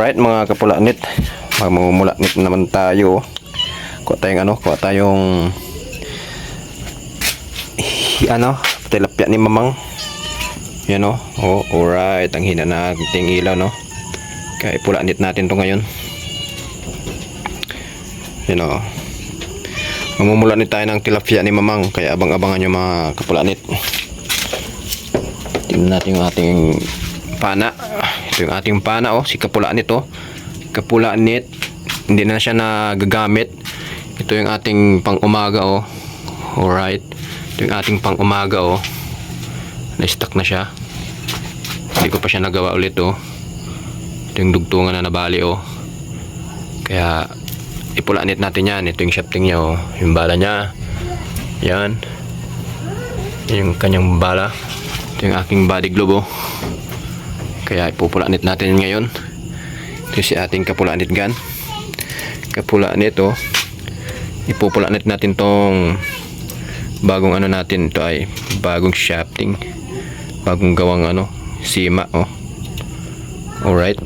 Right mga kapulanit, magmumulanit naman tayo. Kuha tayong tilapia ni Mamang. Yan o. Oh, alright, ang hina na ating ilaw, no. Kaya ipulanit natin to ngayon. Yan o. Mamumulanit tayo ng tilapia ni Mamang. Kaya abang-abangan nyo mga kapulanit. Tingnan natin yung ating pana. Ito yung ating pana, oh, si kapulanit, oh. Kapulanit, hindi na siya nagagamit. Ito yung ating pang-umaga, oh. Alright. Ito yung ating pang-umaga, oh. Na-stuck na siya. Hindi ko pa siya nagawa ulit, oh. Ito yung dugtungan na nabali, oh. Kaya ipulanit natin yan. Ito yung shafting niya, oh. Yung bala niya. Yan. Yung kanyang bala. Ito yung aking body glove, oh. Kaya ipupulanit natin ngayon. Ito si ating kapulanit gun. Kapulanit, oh. Ipupulanit natin tong bagong ano natin. Ito ay bagong shafting. Bagong gawang sima, oh. Alright.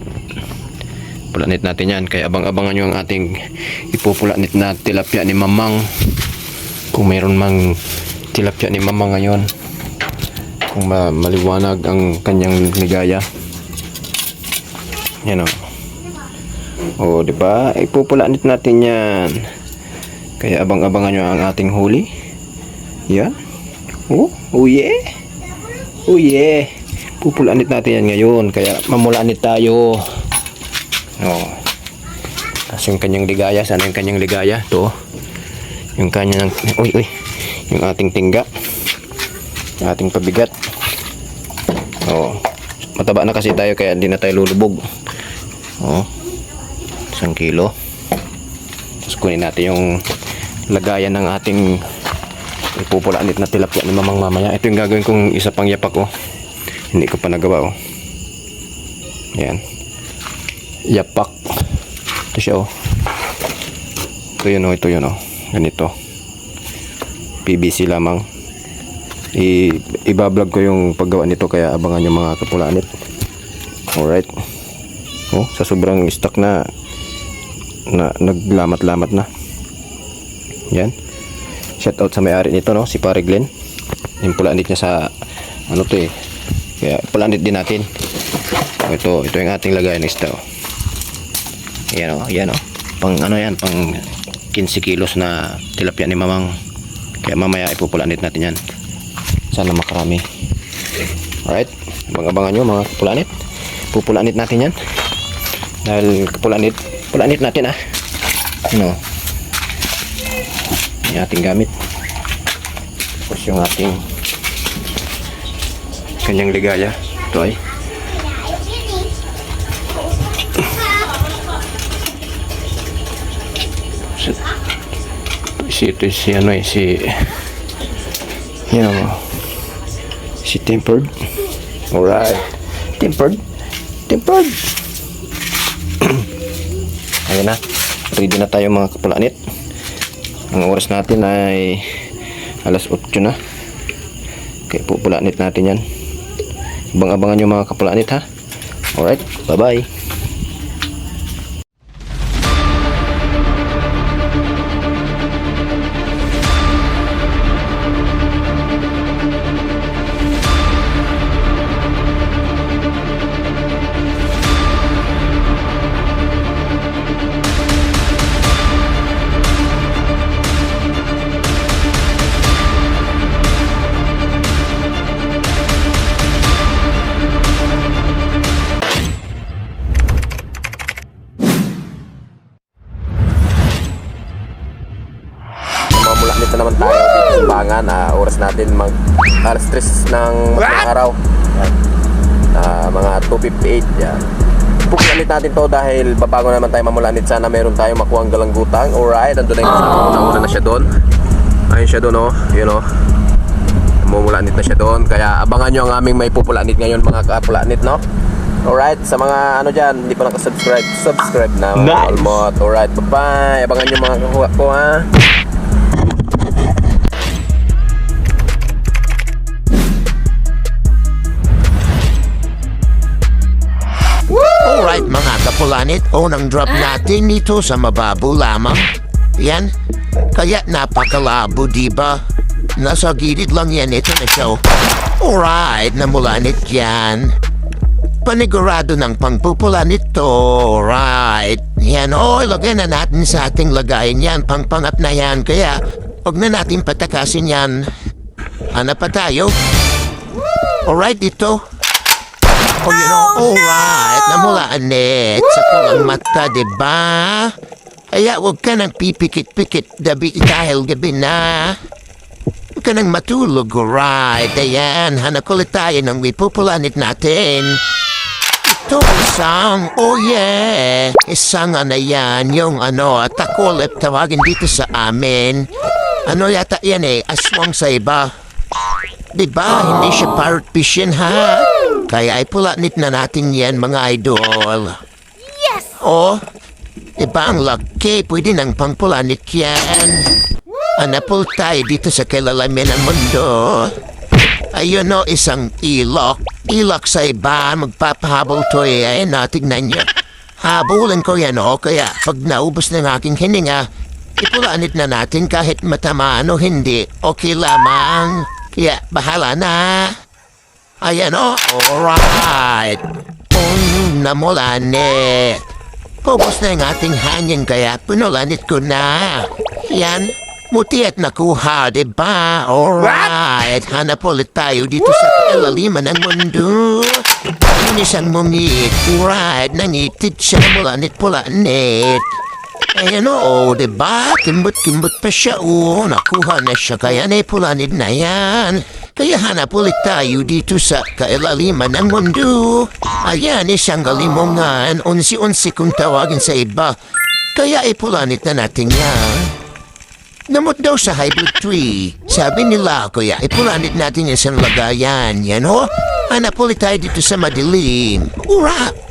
Pulanit natin yan. Kaya abang-abangan nyo ang ating ipupulanit na tilapia ni Mamang. Kung mayroon mang tilapia ni Mamang ngayon. Kung maliwanag ang kanyang ligaya. Yan, oh. Oh, di ba? Ipupulanit natin yan. Kaya abang-abangan nyo ang ating huli. Yan. Oh, oh yeah. Oh yeah. Pupulanit natin yan ngayon. Kaya mamulanit tayo. Oh. Tapos yung kanyang ligaya. Sana yung kanyang ligaya. Ito. Yung kanyang, uy. Yung ating tingga. Yung ating pabigat. Oh. Mataba na kasi tayo kaya hindi na tayo lulubog. Oh. 1 kilo. Tapos kunin natin yung lagayan ng ating ipupulanit na tilapia ni Mamang mamaya. Ito yung gagawin kong isa pang yapak, oh. Hindi ko pa nagawa, oh. Yan. Yapak. Ito siya, oh. Ito yun, oh. Ito yun, oh. Ganito. PVC lamang. Ibablog ko yung paggawa nito kaya abangan yung mga kapulanit. Alright. Oh, sa sobrang stock na naglamat-lamat na. Yan. Shout out sa may-ari nito, no, si Pare Glenn. Yung pulanit niya sa to eh. Kaya pulanit din natin. Ito yung ating lagay ng isda, oh. Yan, oh. Pang yan, pang 15 kilos na tilapia ni Mamang. Kaya mamaya ipupulanit natin yan. Sana makarami. Alright. Abang-abangan nyo mga kapulanit. Pupulanit natin yan. Dahil kapulanit natin, ah. Yung ating gamit. Tapos yung ating kanyang ligaya. Ito ay si tempered. Alright. Tempered. Ayan na. Ready na tayo mga kapulanit. Ang oras natin ay alas 8 na. Kaya pupulanit natin yan. Abang-abangan yung mga kapulanit, ha. Alright. Bye-bye. Mulanit na naman tayo dito sa Bangan. Oras natin alas 3 ng madaling araw. Mga 2:58. Yan. Pupulanit natin to dahil babago naman tayo mamulanit. Sana meron tayong makuhang galanggutang. Alright, nandun na yung una na siya doon. Ayun siya doon, oh. Yun, oh. Mumulanit na siya doon. Kaya abangan nyo ang aming may pupulanit ngayon mga kapulanit, no? Alright, sa mga dyan, hindi pa nakasubscribe, subscribe na. Nice. Almot. Alright, bye-bye. Abangan nyo mga kakuha ko, ha. Alright mga kapulanit, unang drop natin dito sa mababaw lamang. Yan, kaya napakalabo diba? Nasa gilid lang yan, ito na siya. Alright, namulanit yan. Panigurado ng pangpupula nito. Alright. Yan, ilagay na natin sa ating lagayin yan. Pangpangat na yan, kaya huwag na natin patakasin yan. Hanap pa tayo. Alright, dito. Alright, namulanit sa pulang mata, diba? Kaya huwag ka nang pipikit-pikit dahil gabi na. Huwag ka nang matulog, alright. Ayan, hanap ulit tayo ng ipupulanit natin. Ito isang, isang yan, yung takulip tawagin dito sa amin. Ano yata yan aswang sa iba. Diba, hindi siya parrot fish yan, ha? Kaya ipulanit na natin yan, mga idol. Yes! Diba ang laki, pwede nang pangpulanit yan. Anapol tayo dito sa kilalamin ng mundo. Ayun isang ilok. Ilok sa iba, magpapahabol to natignan niyo. Habulin ko yan kaya pag naubos ng aking hininga, ipulanit na natin kahit matamaan o hindi, okay lamang. Kaya bahala na. Ayan alright. Namulanit. Pubos na yung ating hangin kaya pinulanit ko na. Yan. Muti at nakuha, diba? Alright, hanap ulit tayo dito sa kalaliman ng mundo. Yun isang mungit, alright, nangitid siya mulanit-pulanit. Ayan diba? Kimbot-kimbot pa siya, nakuha na siya, kaya naipulanit na yan. Kaya hanap ulit tayo dito sa kailaliman ng mundo. Ayan, isang galimongan, unsi-unsi kung tawagin sa iba. Kaya ipulanit na natin yan. Namot daw sa hybrid tree. Sabi nila, kuya, ipulanit natin yung isang lagayan. Yan hanap ulit tayo dito sa madilim. Ura!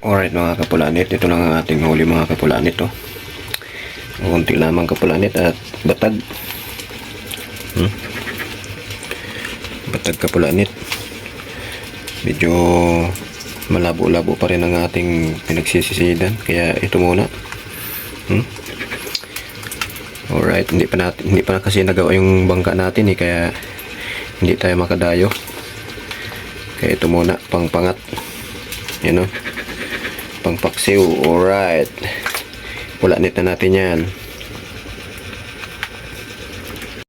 Alright mga kapulanit, ito lang ang ating huli mga kapulanit. Kunti lamang kapulanit at batag. Batag kapulanit. Medyo malabo-labo pa rin ang ating pinagsisisidan, kaya ito muna. Alright, hindi pa na kasi nagawa yung bangka natin kaya hindi tayo makadayo. Kaya ito muna, pangpangat. Yan o. Pangpaksiw. Alright. Pulanit na natin yan.